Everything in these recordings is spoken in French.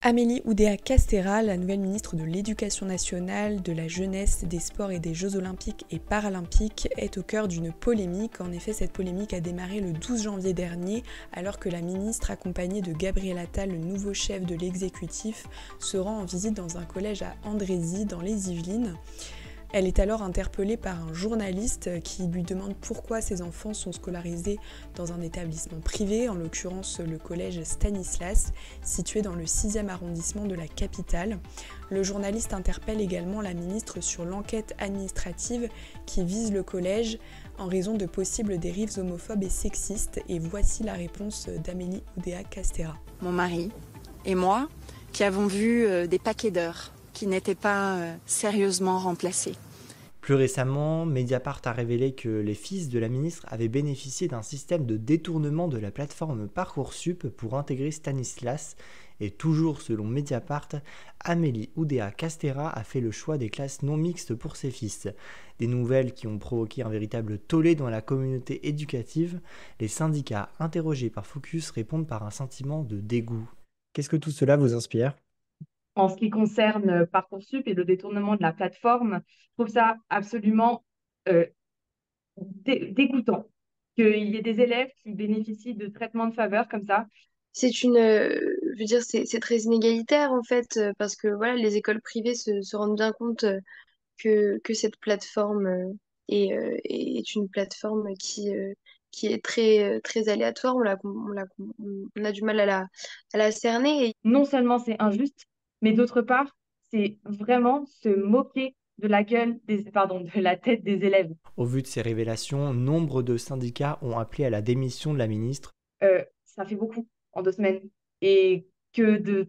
Amélie Oudéa-Castéra, la nouvelle ministre de l'Éducation nationale, de la jeunesse, des sports et des Jeux olympiques et paralympiques, est au cœur d'une polémique. En effet, cette polémique a démarré le 12 janvier dernier, alors que la ministre, accompagnée de Gabriel Attal, le nouveau chef de l'exécutif, se rend en visite dans un collège à Andrézy, dans les Yvelines. Elle est alors interpellée par un journaliste qui lui demande pourquoi ses enfants sont scolarisés dans un établissement privé, en l'occurrence le collège Stanislas, situé dans le 6e arrondissement de la capitale. Le journaliste interpelle également la ministre sur l'enquête administrative qui vise le collège en raison de possibles dérives homophobes et sexistes. Et voici la réponse d'Amélie Oudéa-Castéra. Mon mari et moi qui avons vu des paquets d'heures qui n'étaient pas sérieusement remplacés. Plus récemment, Mediapart a révélé que les fils de la ministre avaient bénéficié d'un système de détournement de la plateforme Parcoursup pour intégrer Stanislas. Et toujours selon Mediapart, Amélie Oudéa-Castéra a fait le choix des classes non mixtes pour ses fils. Des nouvelles qui ont provoqué un véritable tollé dans la communauté éducative. Les syndicats interrogés par Focus répondent par un sentiment de dégoût. Qu'est-ce que tout cela vous inspire ? En ce qui concerne Parcoursup et le détournement de la plateforme, je trouve ça absolument dégoûtant qu'il y ait des élèves qui bénéficient de traitements de faveur comme ça. Je veux dire, c'est très inégalitaire en fait, parce que voilà, les écoles privées se rendent bien compte que cette plateforme est une plateforme qui est très aléatoire. On a du mal à la cerner. Non seulement c'est injuste, mais d'autre part, c'est vraiment se moquer de la gueule de la tête des élèves. Au vu de ces révélations, nombre de syndicats ont appelé à la démission de la ministre. Ça fait beaucoup en 2 semaines. Et que de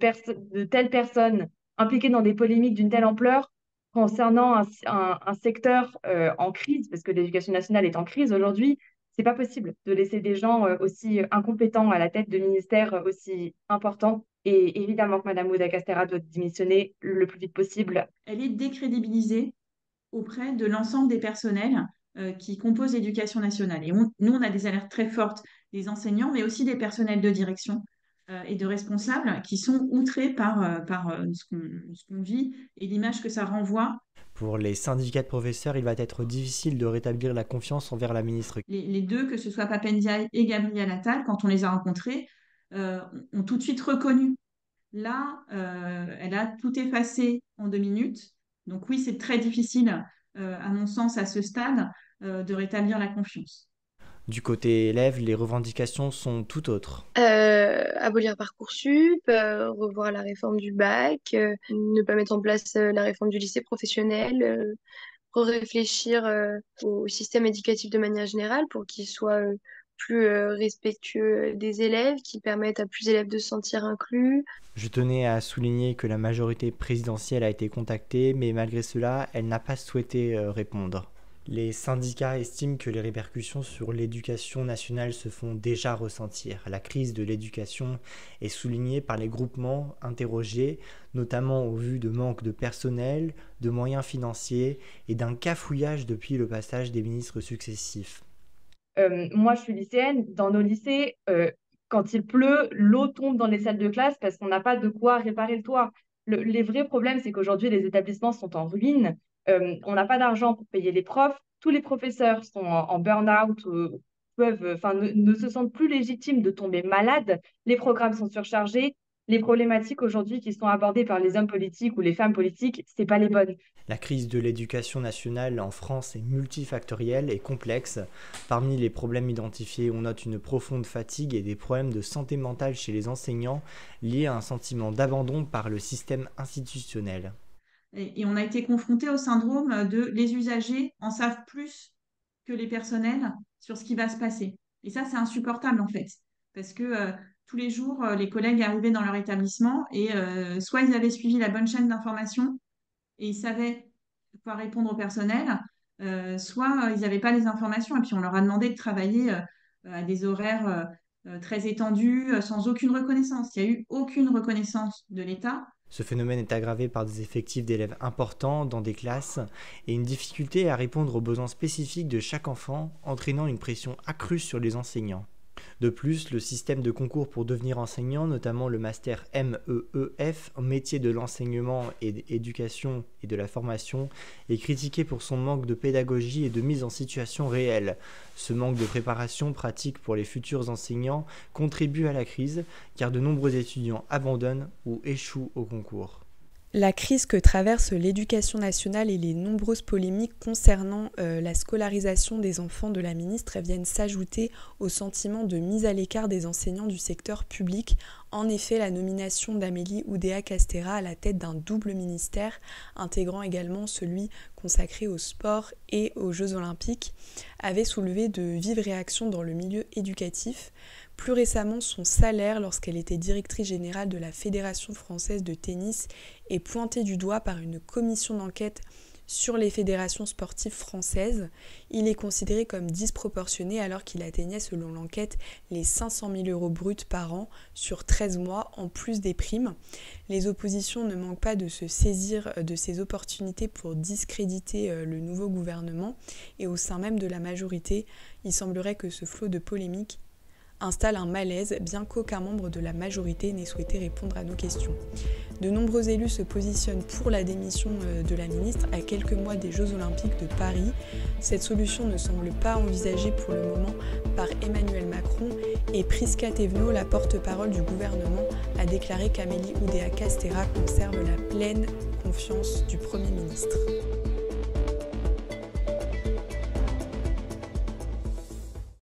telles personnes impliquées dans des polémiques d'une telle ampleur concernant un secteur en crise, parce que l'éducation nationale est en crise aujourd'hui, c'est pas possible de laisser des gens aussi incompétents à la tête de ministères aussi importants. Et évidemment que Mme Oudéa-Castéra doit démissionner le plus vite possible. Elle est décrédibilisée auprès de l'ensemble des personnels qui composent l'éducation nationale. Et nous, on a des alertes très fortes des enseignants, mais aussi des personnels de direction et de responsables qui sont outrés par ce qu'on vit et l'image que ça renvoie. Pour les syndicats de professeurs, il va être difficile de rétablir la confiance envers la ministre. Les deux, que ce soit Papendiaï et Gabriel Attal, quand on les a rencontrés, ont tout de suite reconnu. Là, elle a tout effacé en 2 minutes. Donc oui, c'est très difficile, à mon sens, à ce stade, de rétablir la confiance. Du côté élève, les revendications sont tout autres. Abolir Parcoursup, revoir la réforme du bac, ne pas mettre en place la réforme du lycée professionnel, réfléchir au système éducatif de manière générale pour qu'il soit plus respectueux des élèves, qui permette à plus d'élèves de se sentir inclus. Je tenais à souligner que la majorité présidentielle a été contactée, mais malgré cela, elle n'a pas souhaité répondre. Les syndicats estiment que les répercussions sur l'éducation nationale se font déjà ressentir. La crise de l'éducation est soulignée par les groupements interrogés, notamment au vu de manque de personnel, de moyens financiers et d'un cafouillage depuis le passage des ministres successifs. Moi, je suis lycéenne. Dans nos lycées, quand il pleut, l'eau tombe dans les salles de classe parce qu'on n'a pas de quoi réparer le toit. Les vrais problèmes, c'est qu'aujourd'hui, les établissements sont en ruine. On n'a pas d'argent pour payer les profs. Tous les professeurs sont en burn-out, ne se sentent plus légitimes de tomber malades. Les programmes sont surchargés. Les problématiques aujourd'hui qui sont abordées par les hommes politiques ou les femmes politiques, c'est pas les bonnes. La crise de l'éducation nationale en France est multifactorielle et complexe. Parmi les problèmes identifiés, on note une profonde fatigue et des problèmes de santé mentale chez les enseignants liés à un sentiment d'abandon par le système institutionnel. Et on a été confronté au syndrome de les usagers en savent plus que les personnels sur ce qui va se passer. Et ça, c'est insupportable en fait, parce que tous les jours, les collègues arrivaient dans leur établissement et soit ils avaient suivi la bonne chaîne d'information et ils savaient quoi répondre au personnel, soit ils n'avaient pas les informations et puis on leur a demandé de travailler à des horaires très étendus, sans aucune reconnaissance. Il n'y a eu aucune reconnaissance de l'État. Ce phénomène est aggravé par des effectifs d'élèves importants dans des classes et une difficulté à répondre aux besoins spécifiques de chaque enfant, entraînant une pression accrue sur les enseignants. De plus, le système de concours pour devenir enseignant, notamment le master MEEF, métier de l'enseignement et d'éducation et de la formation, est critiqué pour son manque de pédagogie et de mise en situation réelle. Ce manque de préparation pratique pour les futurs enseignants contribue à la crise, car de nombreux étudiants abandonnent ou échouent au concours. La crise que traverse l'éducation nationale et les nombreuses polémiques concernant la scolarisation des enfants de la ministre viennent s'ajouter au sentiment de mise à l'écart des enseignants du secteur public. En effet, la nomination d'Amélie Oudéa-Castéra à la tête d'un double ministère, intégrant également celui consacré au sport et aux Jeux Olympiques, avait soulevé de vives réactions dans le milieu éducatif. Plus récemment, son salaire, lorsqu'elle était directrice générale de la Fédération française de tennis, est pointé du doigt par une commission d'enquête sur les fédérations sportives françaises. Il est considéré comme disproportionné alors qu'il atteignait, selon l'enquête, les 500 000 € bruts par an sur 13 mois, en plus des primes. Les oppositions ne manquent pas de se saisir de ces opportunités pour discréditer le nouveau gouvernement. Et au sein même de la majorité, il semblerait que ce flot de polémiques installe un malaise, bien qu'aucun membre de la majorité n'ait souhaité répondre à nos questions. De nombreux élus se positionnent pour la démission de la ministre à quelques mois des Jeux Olympiques de Paris. Cette solution ne semble pas envisagée pour le moment par Emmanuel Macron et Prisca Thévenot, la porte-parole du gouvernement, a déclaré qu'Amélie Oudéa-Castéra conserve la pleine confiance du Premier ministre.